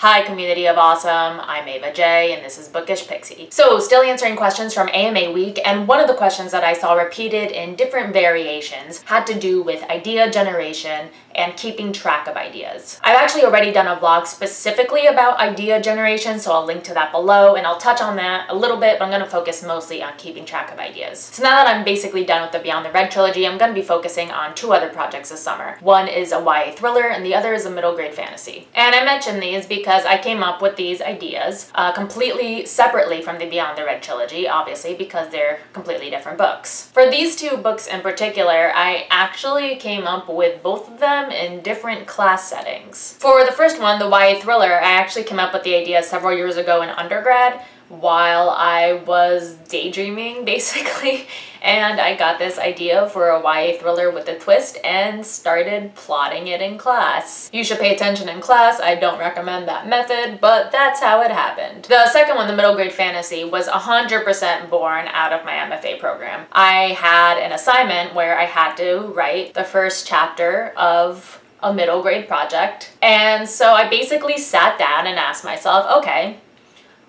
Hi community of awesome, I'm Ava J and this is Bookish Pixie. So still answering questions from AMA week, and one of the questions that I saw repeated in different variations had to do with idea generation and keeping track of ideas. I've actually already done a vlog specifically about idea generation, so I'll link to that below and I'll touch on that a little bit, but I'm going to focus mostly on keeping track of ideas. So now that I'm basically done with the Beyond the Red trilogy, I'm going to be focusing on two other projects this summer. One is a YA thriller and the other is a middle grade fantasy. And I mention these because I came up with these ideas completely separately from the Beyond the Red trilogy, obviously, because they're completely different books. For these two books in particular, I actually came up with both of them in different class settings. For the first one, the YA thriller, I actually came up with the idea several years ago in undergrad while I was daydreaming, basically, and I got this idea for a YA thriller with a twist and started plotting it in class. You should pay attention in class. I don't recommend that method, but that's how it happened. The second one, the middle grade fantasy, was 100% born out of my MFA program. I had an assignment where I had to write the first chapter of a middle grade project, and so I basically sat down and asked myself, okay,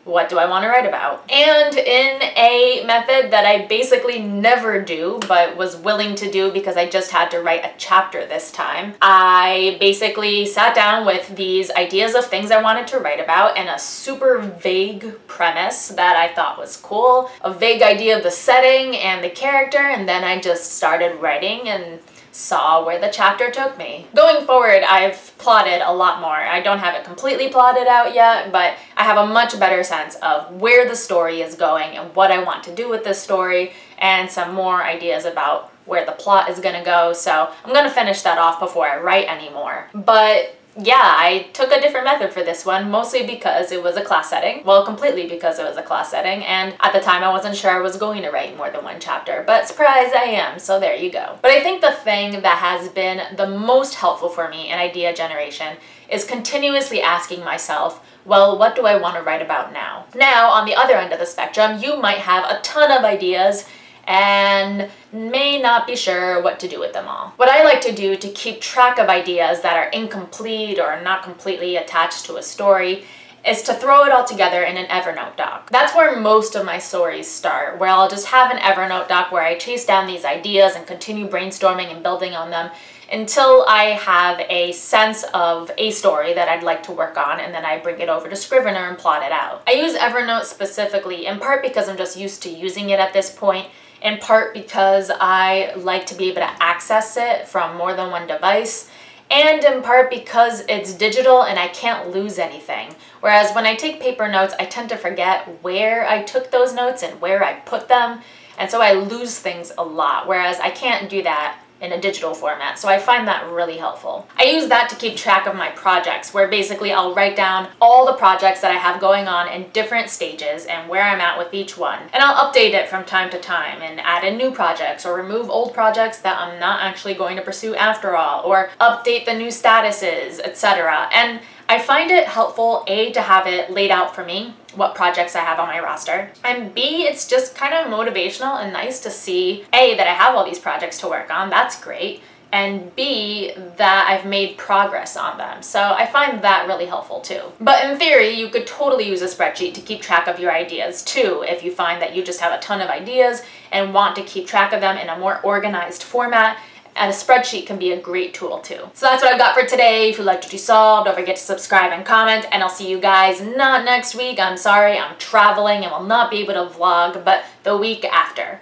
what do I want to write about? And in a method that I basically never do, but was willing to do because I just had to write a chapter this time, I basically sat down with these ideas of things I wanted to write about and a super vague premise that I thought was cool, a vague idea of the setting and the character, and then I just started writing and saw where the chapter took me. Going forward, I've plotted a lot more. I don't have it completely plotted out yet, but I have a much better sense of where the story is going and what I want to do with this story, and some more ideas about where the plot is gonna go, so I'm gonna finish that off before I write anymore. But yeah, I took a different method for this one, mostly because it was a class setting. Well, completely because it was a class setting, and at the time I wasn't sure I was going to write more than one chapter, but surprise, I am, so there you go. But I think the thing that has been the most helpful for me in idea generation is continuously asking myself, well, what do I want to write about now? Now, on the other end of the spectrum, you might have a ton of ideas and may not be sure what to do with them all. What I like to do to keep track of ideas that are incomplete or not completely attached to a story is to throw it all together in an Evernote doc. That's where most of my stories start, where I'll just have an Evernote doc where I chase down these ideas and continue brainstorming and building on them until I have a sense of a story that I'd like to work on, and then I bring it over to Scrivener and plot it out. I use Evernote specifically in part because I'm just used to using it at this point, in part because I like to be able to access it from more than one device, and in part because it's digital and I can't lose anything. Whereas when I take paper notes, I tend to forget where I took those notes and where I put them, and so I lose things a lot, whereas I can't do that in a digital format, so I find that really helpful. I use that to keep track of my projects, where basically I'll write down all the projects that I have going on in different stages and where I'm at with each one. And I'll update it from time to time and add in new projects or remove old projects that I'm not actually going to pursue after all, or update the new statuses, etc. And I find it helpful, A, to have it laid out for me, what projects I have on my roster, and B, it's just kind of motivational and nice to see, A, that I have all these projects to work on, that's great, and B, that I've made progress on them. So I find that really helpful too. But in theory, you could totally use a spreadsheet to keep track of your ideas too, if you find that you just have a ton of ideas and want to keep track of them in a more organized format. And a spreadsheet can be a great tool too. So that's what I've got for today. If you liked what you saw, don't forget to subscribe and comment, and I'll see you guys not next week. I'm sorry, I'm traveling and will not be able to vlog, but the week after.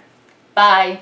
Bye.